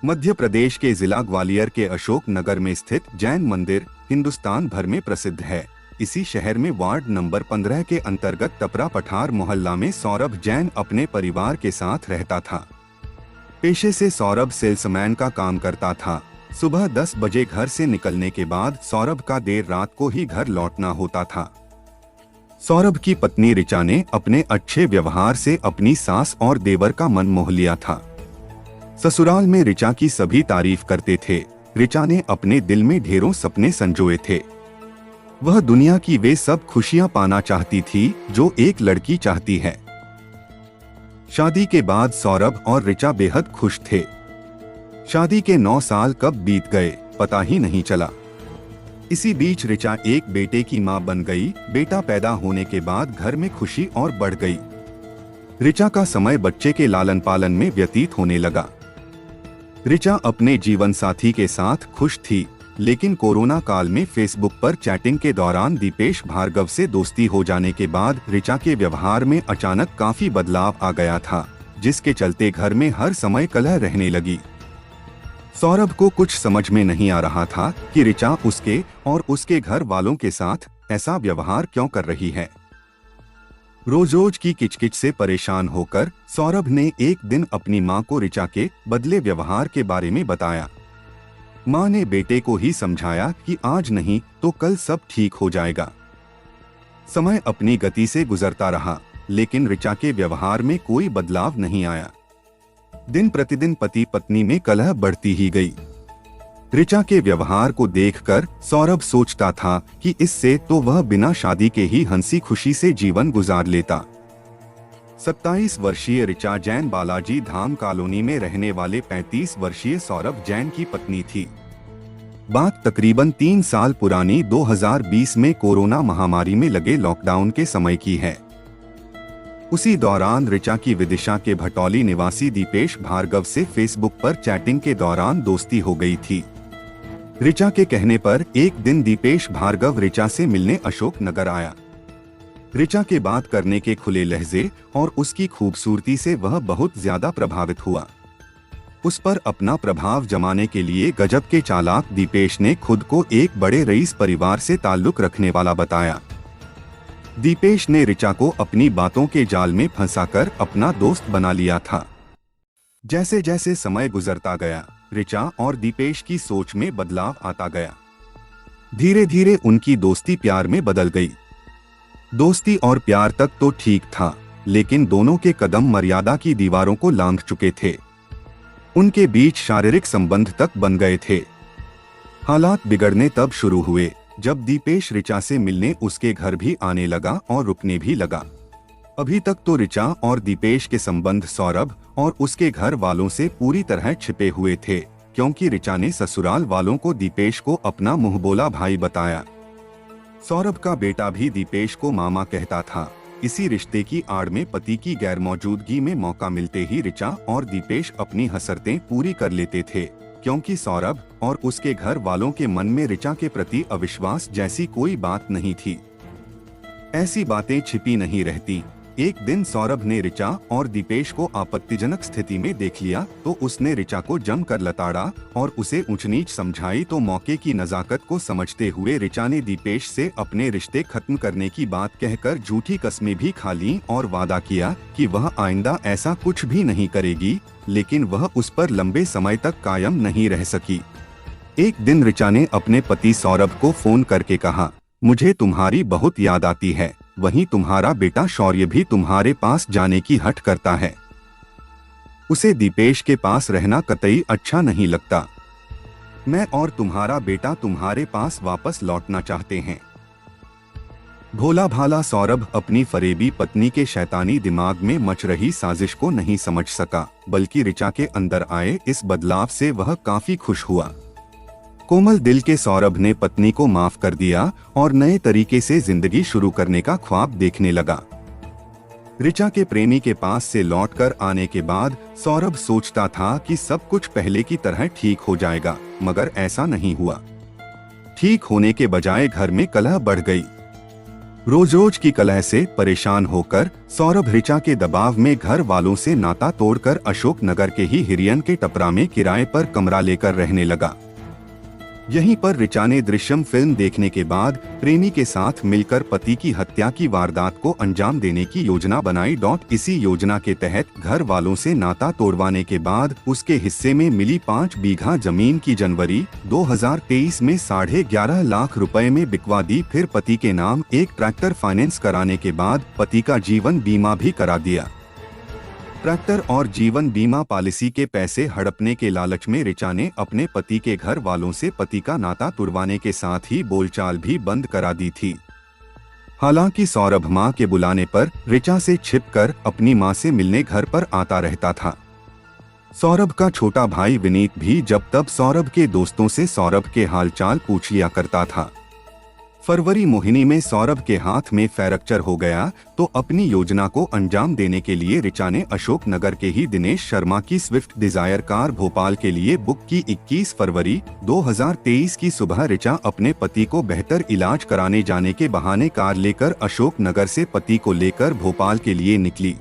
मध्य प्रदेश के जिला ग्वालियर के अशोक नगर में स्थित जैन मंदिर हिंदुस्तान भर में प्रसिद्ध है। इसी शहर में वार्ड नंबर 15 के अंतर्गत टपरा पठार मोहल्ला में सौरभ जैन अपने परिवार के साथ रहता था। पेशे से सौरभ सेल्समैन का काम करता था। सुबह 10 बजे घर से निकलने के बाद सौरभ का देर रात को ही घर लौटना होता था। सौरभ की पत्नी ऋचा ने अपने अच्छे व्यवहार से अपनी सास और देवर का मन मोह लिया था। ससुराल में ऋचा की सभी तारीफ करते थे। ऋचा ने अपने दिल में ढेरों सपने संजोए थे। वह दुनिया की वे सब खुशियां पाना चाहती थी जो एक लड़की चाहती है। शादी के बाद सौरभ और ऋचा बेहद खुश थे। शादी के 9 साल कब बीत गए पता ही नहीं चला। इसी बीच ऋचा एक बेटे की मां बन गई। बेटा पैदा होने के बाद घर में खुशी और बढ़ गई। ऋचा का समय बच्चे के लालन पालन में व्यतीत होने लगा। ऋचा अपने जीवन साथी के साथ खुश थी, लेकिन कोरोना काल में फेसबुक पर चैटिंग के दौरान दीपेश भार्गव से दोस्ती हो जाने के बाद ऋचा के व्यवहार में अचानक काफी बदलाव आ गया था, जिसके चलते घर में हर समय कलह रहने लगी। सौरभ को कुछ समझ में नहीं आ रहा था कि ऋचा उसके और उसके घर वालों के साथ ऐसा व्यवहार क्यों कर रही है। रोज रोज की किचकिच से परेशान होकर सौरभ ने एक दिन अपनी मां को ऋचा के बदले व्यवहार के बारे में बताया। मां ने बेटे को ही समझाया कि आज नहीं तो कल सब ठीक हो जाएगा। समय अपनी गति से गुजरता रहा, लेकिन ऋचा के व्यवहार में कोई बदलाव नहीं आया। दिन प्रतिदिन पति पत्नी में कलह बढ़ती ही गई। ऋचा के व्यवहार को देखकर सौरभ सोचता था कि इससे तो वह बिना शादी के ही हंसी खुशी से जीवन गुजार लेता। 27 वर्षीय ऋचा जैन बालाजी धाम कॉलोनी में रहने वाले 35 वर्षीय सौरभ जैन की पत्नी थी। बात तकरीबन 3 साल पुरानी 2020 में कोरोना महामारी में लगे लॉकडाउन के समय की है। उसी दौरान ऋचा की विदिशा के भटौली निवासी दीपेश भार्गव से फेसबुक पर चैटिंग के दौरान दोस्ती हो गई थी। ऋचा के कहने पर एक दिन दीपेश भार्गव ऋचा से मिलने अशोक नगर आया। ऋचा के बात करने के खुले लहजे और उसकी खूबसूरती से वह बहुत ज्यादा प्रभावित हुआ। उस पर अपना प्रभाव जमाने के लिए गजब के चालाक दीपेश ने खुद को एक बड़े रईस परिवार से ताल्लुक रखने वाला बताया। दीपेश ने ऋचा को अपनी बातों के जाल में फंसाकर अपना दोस्त बना लिया था। जैसे जैसे समय गुजरता गया, ऋचा और दीपेश की सोच में बदलाव आता गया। धीरे धीरे उनकी दोस्ती प्यार में बदल गई। दोस्ती और प्यार तक तो ठीक था, लेकिन दोनों के कदम मर्यादा की दीवारों को लांघ चुके थे। उनके बीच शारीरिक संबंध तक बन गए थे। हालात बिगड़ने तब शुरू हुए जब दीपेश ऋचा से मिलने उसके घर भी आने लगा और रुकने भी लगा। अभी तक तो ऋचा और दीपेश के संबंध सौरभ और उसके घर वालों से पूरी तरह छिपे हुए थे, क्योंकि ऋचा ने ससुराल वालों को दीपेश को अपना मुंहबोला भाई बताया। सौरभ का बेटा भी दीपेश को मामा कहता था। इसी रिश्ते की आड़ में पति की गैरमौजूदगी में मौका मिलते ही ऋचा और दीपेश अपनी हसरतें पूरी कर लेते थे, क्योंकि सौरभ और उसके घर वालों के मन में ऋचा के प्रति अविश्वास जैसी कोई बात नहीं थी। ऐसी बातें छिपी नहीं रहती। एक दिन सौरभ ने ऋचा और दीपेश को आपत्तिजनक स्थिति में देख लिया तो उसने ऋचा को जमकर लताड़ा और उसे ऊंच नीच समझाई। तो मौके की नजाकत को समझते हुए ऋचा ने दीपेश से अपने रिश्ते खत्म करने की बात कहकर झूठी कस्में भी खा लीं और वादा किया कि वह आइंदा ऐसा कुछ भी नहीं करेगी, लेकिन वह उस पर लंबे समय तक कायम नहीं रह सकी। एक दिन ऋचा ने अपने पति सौरभ को फोन करके कहा, मुझे तुम्हारी बहुत याद आती है, वहीं तुम्हारा बेटा शौर्य भी तुम्हारे पास जाने की हठ करता है। उसे दीपेश के पास रहना कतई अच्छा नहीं लगता। मैं और तुम्हारा बेटा तुम्हारे पास वापस लौटना चाहते हैं। भोला भाला सौरभ अपनी फरेबी पत्नी के शैतानी दिमाग में मच रही साजिश को नहीं समझ सका, बल्कि ऋचा के अंदर आए इस बदलाव से वह काफी खुश हुआ। कोमल दिल के सौरभ ने पत्नी को माफ कर दिया और नए तरीके से जिंदगी शुरू करने का ख्वाब देखने लगा। ऋचा के प्रेमी के पास से लौटकर आने के बाद सौरभ सोचता था कि सब कुछ पहले की तरह ठीक हो जाएगा, मगर ऐसा नहीं हुआ। ठीक होने के बजाय घर में कलह बढ़ गई। रोज रोज की कलह से परेशान होकर सौरभ ऋचा के दबाव में घर वालों से नाता तोड़कर अशोक नगर के ही हिरियन के टपरा में किराए पर कमरा लेकर रहने लगा। यहीं पर ऋचा ने दृश्यम फिल्म देखने के बाद प्रेमी के साथ मिलकर पति की हत्या की वारदात को अंजाम देने की योजना बनाई। इसी योजना के तहत घर वालों से नाता तोड़वाने के बाद उसके हिस्से में मिली 5 बीघा जमीन की जनवरी 2023 में 11.5 लाख रुपए में बिकवा दी। फिर पति के नाम एक ट्रैक्टर फाइनेंस कराने के बाद पति का जीवन बीमा भी करा दिया। ट्रैक्टर और जीवन बीमा पॉलिसी के पैसे हड़पने के लालच में ऋचा ने अपने पति के घर वालों से पति का नाता तुड़वाने के साथ ही बोलचाल भी बंद करा दी थी। हालांकि सौरभ मां के बुलाने पर ऋचा से छिपकर अपनी मां से मिलने घर पर आता रहता था। सौरभ का छोटा भाई विनीत भी जब तब सौरभ के दोस्तों से सौरभ के हालचाल पूछ लिया करता था। फरवरी महीने में सौरभ के हाथ में फ्रैक्चर हो गया तो अपनी योजना को अंजाम देने के लिए ऋचा ने अशोक नगर के ही दिनेश शर्मा की स्विफ्ट डिजायर कार भोपाल के लिए बुक की। 21 फरवरी 2023 की सुबह ऋचा अपने पति को बेहतर इलाज कराने जाने के बहाने कार लेकर अशोक नगर से पति को लेकर भोपाल के लिए निकली।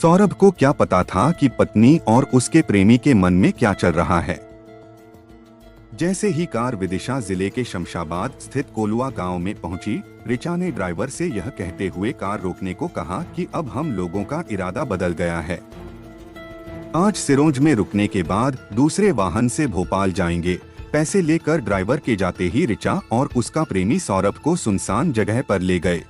सौरभ को क्या पता था कि पत्नी और उसके प्रेमी के मन में क्या चल रहा है। जैसे ही कार विदिशा जिले के शमशाबाद स्थित कोलुआ गांव में पहुंची, ऋचा ने ड्राइवर से यह कहते हुए कार रोकने को कहा कि अब हम लोगों का इरादा बदल गया है। आज सिरोंज में रुकने के बाद दूसरे वाहन से भोपाल जाएंगे। पैसे लेकर ड्राइवर के जाते ही ऋचा और उसका प्रेमी सौरभ को सुनसान जगह पर ले गए।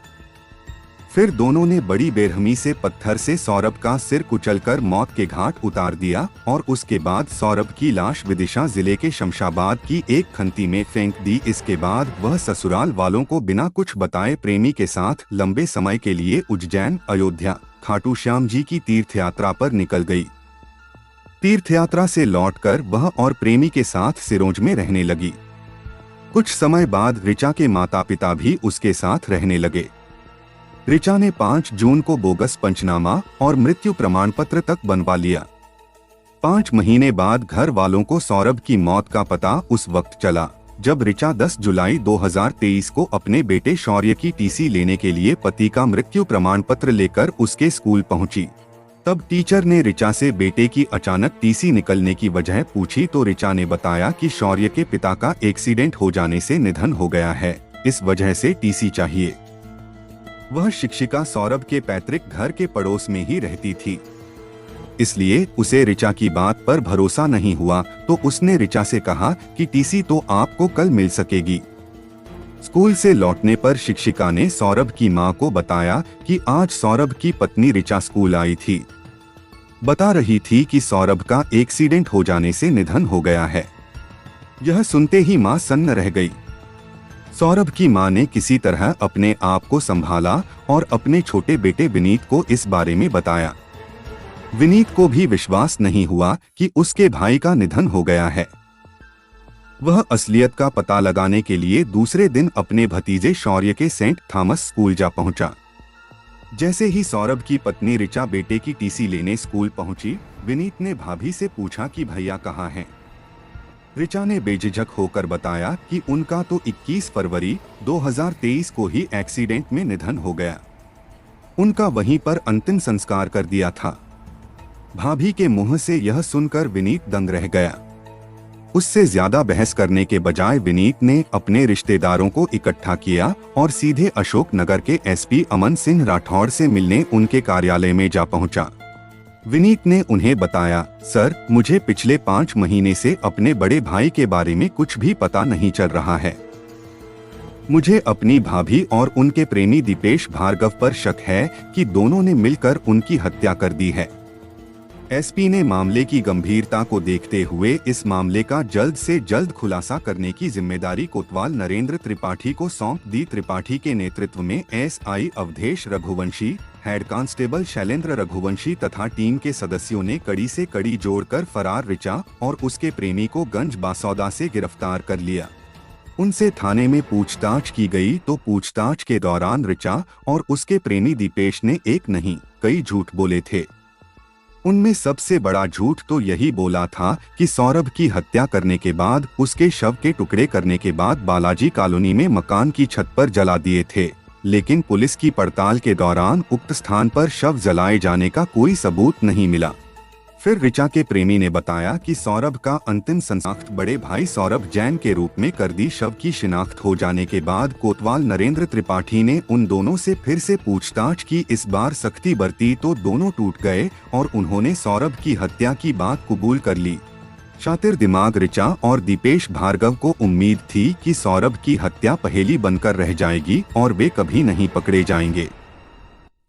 फिर दोनों ने बड़ी बेरहमी से पत्थर से सौरभ का सिर कुचलकर मौत के घाट उतार दिया और उसके बाद सौरभ की लाश विदिशा जिले के शमशाबाद की एक खंती में फेंक दी। इसके बाद वह ससुराल वालों को बिना कुछ बताए प्रेमी के साथ लंबे समय के लिए उज्जैन, अयोध्या, खाटू श्याम जी की तीर्थ यात्रा पर निकल गई। तीर्थ यात्रा से लौटकर वह और प्रेमी के साथ सिरोंज में रहने लगी। कुछ समय बाद ऋचा के माता पिता भी उसके साथ रहने लगे। ऋचा ने 5 जून को बोगस पंचनामा और मृत्यु प्रमाण पत्र तक बनवा लिया। 5 महीने बाद घर वालों को सौरभ की मौत का पता उस वक्त चला जब ऋचा 10 जुलाई 2023 को अपने बेटे शौर्य की टीसी लेने के लिए पति का मृत्यु प्रमाण पत्र लेकर उसके स्कूल पहुंची। तब टीचर ने ऋचा से बेटे की अचानक टीसी निकलने की वजह पूछी तो ऋचा ने बताया कि शौर्य के पिता का एक्सीडेंट हो जाने से निधन हो गया है, इस वजह से टीसी चाहिए। वह शिक्षिका सौरभ के पैतृक घर के पड़ोस में ही रहती थी, इसलिए उसे ऋचा की बात पर भरोसा नहीं हुआ तो उसने ऋचा से कहा कि टीसी तो आपको कल मिल सकेगी। स्कूल से लौटने पर शिक्षिका ने सौरभ की मां को बताया कि आज सौरभ की पत्नी ऋचा स्कूल आई थी। बता रही थी कि सौरभ का एक्सीडेंट हो जाने से निधन हो गया है। यह सुनते ही मां सन्न रह गई। सौरभ की मां ने किसी तरह अपने आप को संभाला और अपने छोटे बेटे विनीत को इस बारे में बताया। विनीत को भी विश्वास नहीं हुआ कि उसके भाई का निधन हो गया है। वह असलियत का पता लगाने के लिए दूसरे दिन अपने भतीजे शौर्य के सेंट थॉमस स्कूल जा पहुंचा। जैसे ही सौरभ की पत्नी ऋचा बेटे की टीसी लेने स्कूल पहुंची, विनीत ने भाभी से पूछा कि भैया कहाँ हैं। ऋचा ने बेझिझक होकर बताया कि उनका तो 21 फरवरी 2023 को ही एक्सीडेंट में निधन हो गया। उनका वहीं पर अंतिम संस्कार कर दिया था। भाभी के मुंह से यह सुनकर विनीत दंग रह गया। उससे ज्यादा बहस करने के बजाय विनीत ने अपने रिश्तेदारों को इकट्ठा किया और सीधे अशोक नगर के एसपी अमन सिंह राठौड़ से मिलने उनके कार्यालय में जा पहुंचा। विनीत ने उन्हें बताया, सर, मुझे पिछले 5 महीने से अपने बड़े भाई के बारे में कुछ भी पता नहीं चल रहा है। मुझे अपनी भाभी और उनके प्रेमी दीपेश भार्गव पर शक है कि दोनों ने मिलकर उनकी हत्या कर दी है। एसपी ने मामले की गंभीरता को देखते हुए इस मामले का जल्द से जल्द खुलासा करने की जिम्मेदारी कोतवाल नरेंद्र त्रिपाठी को सौंप दी। त्रिपाठी के नेतृत्व में SI Awadhesh Raghuvanshi, head constable Shailendra Raghuvanshi तथा टीम के सदस्यों ने कड़ी से कड़ी जोड़कर फरार ऋचा और उसके प्रेमी को गंज बासौदा से गिरफ्तार कर लिया। उनसे थाने में पूछताछ की गई तो पूछताछ के दौरान ऋचा और उसके प्रेमी दीपेश ने एक नहीं कई झूठ बोले थे। उनमें सबसे बड़ा झूठ तो यही बोला था कि सौरभ की हत्या करने के बाद उसके शव के टुकड़े करने के बाद बालाजी कॉलोनी में मकान की छत पर जला दिए थे। लेकिन पुलिस की पड़ताल के दौरान उक्त स्थान पर शव जलाए जाने का कोई सबूत नहीं मिला। फिर ऋचा के प्रेमी ने बताया कि सौरभ का अंतिम संस्कार बड़े भाई सौरभ जैन के रूप में कर दी। शव की शिनाख्त हो जाने के बाद कोतवाल नरेंद्र त्रिपाठी ने उन दोनों से फिर से पूछताछ की। इस बार सख्ती बरती तो दोनों टूट गए और उन्होंने सौरभ की हत्या की बात कबूल कर ली। शातिर दिमाग ऋचा और दीपेश भार्गव को उम्मीद थी कि सौरभ की हत्या पहेली बनकर रह जाएगी और वे कभी नहीं पकड़े जाएंगे।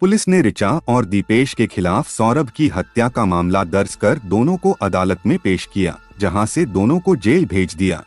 पुलिस ने ऋचा और दीपेश के खिलाफ सौरभ की हत्या का मामला दर्ज कर दोनों को अदालत में पेश किया, जहां से दोनों को जेल भेज दिया।